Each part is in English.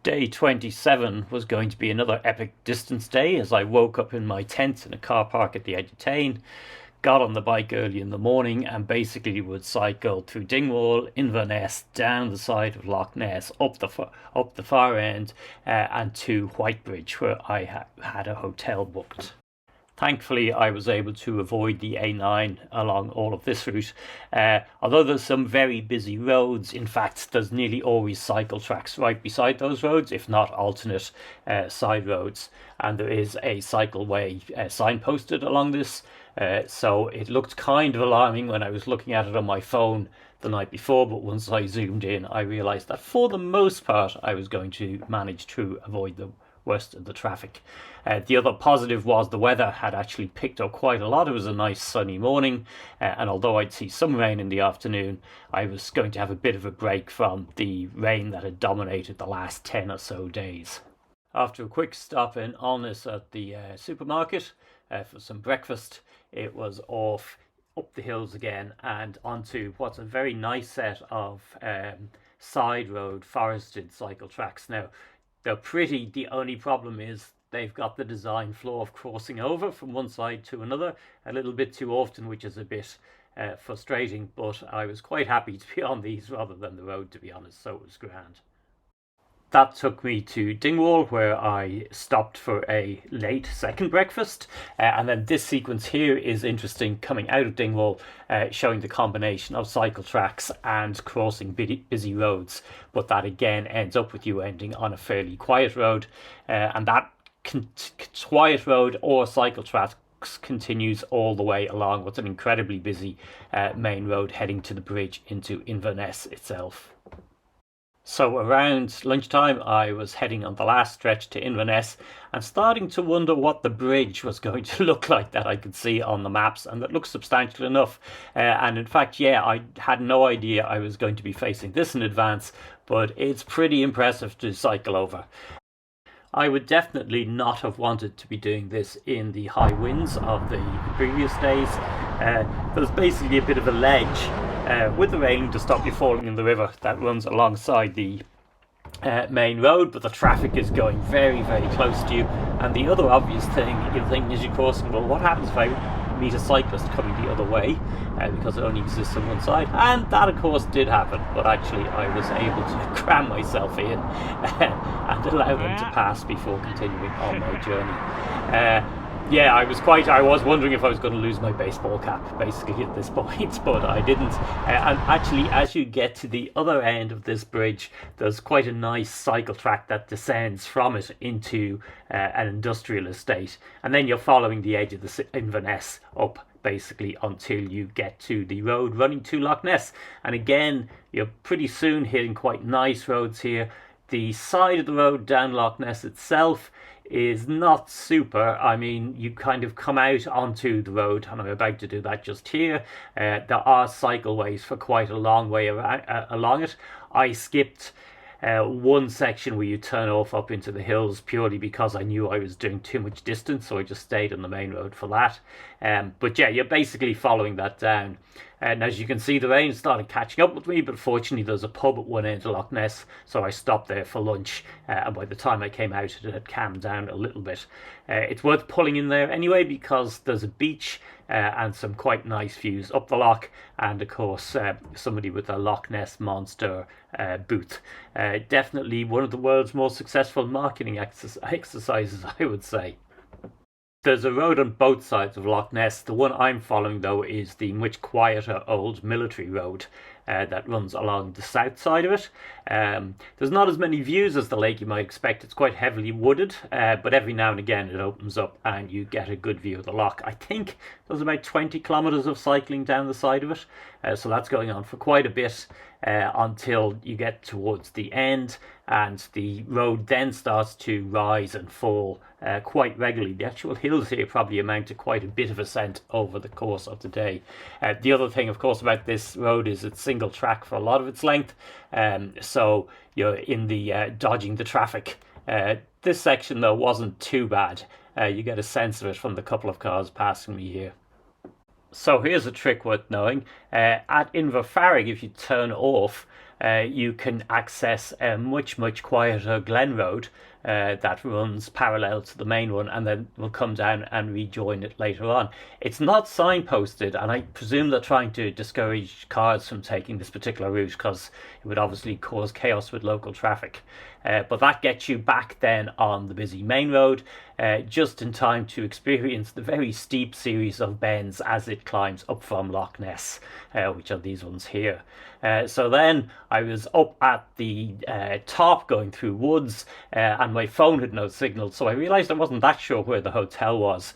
Day 27 was going to be another epic distance day as I woke up in my tent in a car park at the edge of Tain, got on the bike early in the morning, and basically would cycle through Dingwall, Inverness, down the side of Loch Ness, up the far end, and to Whitebridge, where I had a hotel booked. Thankfully, I was able to avoid the A9 along all of this route. Although there's some very busy roads, in fact, there's nearly always cycle tracks right beside those roads, if not alternate side roads. And there is a cycleway signposted along this. So it looked kind of alarming when I was looking at it on my phone the night before, but once I zoomed in, I realised that for the most part, I was going to manage to avoid the worst of the traffic. The other positive was the weather had actually picked up quite a lot. It was a nice sunny morning, and although I'd see some rain in the afternoon, I was going to have a bit of a break from the rain that had dominated the last 10 or so days. After a quick stop in Inverness at the supermarket for some breakfast, it was off up the hills again and onto what's a very nice set of side road forested cycle tracks. Now, they're pretty. The only problem is they've got the design flaw of crossing over from one side to another a little bit too often, which is a bit frustrating, but I was quite happy to be on these rather than the road, to be honest, so it was grand. That took me to Dingwall, where I stopped for a late second breakfast. And then this sequence here is interesting, coming out of Dingwall, showing the combination of cycle tracks and crossing busy roads. But that again ends up with you ending on a fairly quiet road. And that quiet road or cycle tracks continues all the way along what's an incredibly busy main road heading to the bridge into Inverness itself. So around lunchtime, I was heading on the last stretch to Inverness and starting to wonder what the bridge was going to look like that I could see on the maps, and that looked substantial enough. And in fact, yeah, I had no idea I was going to be facing this in advance, but it's pretty impressive to cycle over. I would definitely not have wanted to be doing this in the high winds of the previous days. There's basically a bit of a ledge with the railing to stop you falling in the river that runs alongside the main road, but the traffic is going very, very close to you. And the other obvious thing you're thinking as you're crossing, well, what happens if I meet a cyclist coming the other way, because it only exists on one side? And that of course did happen, but actually I was able to cram myself in and allow them to pass before continuing on my journey. Yeah, I was wondering if I was going to lose my baseball cap basically at this point, but I didn't. And actually, as you get to the other end of this bridge, there's quite a nice cycle track that descends from it into an industrial estate, and then you're following the edge of the Inverness up basically until you get to the road running to Loch Ness. And again, you're pretty soon hitting quite nice roads here. The side of the road down Loch Ness itself is not super. I mean, you kind of come out onto the road, and I'm about to do that just here. There are cycleways for quite a long way along it. I skipped one section where you turn off up into the hills purely because I knew I was doing too much distance, so I just stayed on the main road for that. But yeah, you're basically following that down. And as you can see, the rain started catching up with me, but fortunately there's a pub at one end of Loch Ness, so I stopped there for lunch, and by the time I came out it had calmed down a little bit. It's worth pulling in there anyway because there's a beach and some quite nice views up the loch, and of course somebody with a Loch Ness Monster booth. Definitely one of the world's most successful marketing exercises, I would say. There's a road on both sides of Loch Ness. The one I'm following, though, is the much quieter old military road that runs along the south side of it. There's not as many views as the lake you might expect. It's quite heavily wooded, but every now and again it opens up and you get a good view of the loch. I think there's about 20 kilometres of cycling down the side of it, so that's going on for quite a bit until you get towards the end, and the road then starts to rise and fall quite regularly. The actual hills here probably amount to quite a bit of ascent over the course of the day. The other thing, of course, about this road is it's single track for a lot of its length, so you're in the dodging the traffic. This section, though, wasn't too bad. You get a sense of it from the couple of cars passing me here. So here's a trick worth knowing. At Inverfarrig, if you turn off, you can access a much quieter Glen Road that runs parallel to the main one and then will come down and rejoin it later on. It's not signposted, and I presume they're trying to discourage cars from taking this particular route because it would obviously cause chaos with local traffic. But that gets you back then on the busy main road, just in time to experience the very steep series of bends as it climbs up from Loch Ness, which are these ones here. So then I was up at the top going through woods, and my phone had no signal, so I realised I wasn't that sure where the hotel was.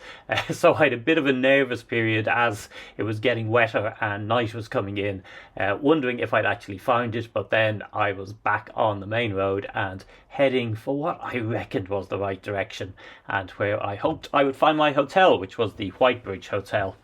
So I had a bit of a nervous period as it was getting wetter and night was coming in, wondering if I'd actually found it, but then I was back on the main road and heading for what I reckoned was the right direction and where I hoped I would find my hotel, which was the Whitebridge Hotel.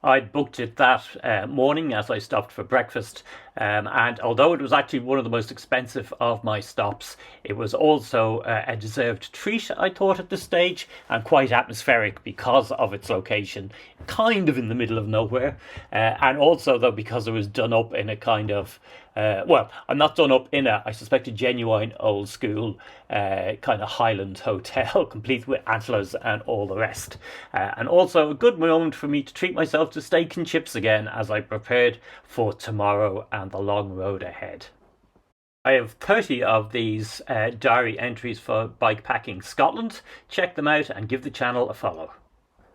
I'd booked it that morning as I stopped for breakfast, and although it was actually one of the most expensive of my stops, it was also a deserved treat, I thought, at this stage, and quite atmospheric because of its location, kind of in the middle of nowhere, and also, though, because it was done up in a kind of well, I'm not done up in I suspect, a genuine old school kind of Highland hotel, complete with antlers and all the rest. And also a good moment for me to treat myself to steak and chips again as I prepared for tomorrow and the long road ahead. I have 30 of these diary entries for Bikepacking Scotland. Check them out and give the channel a follow.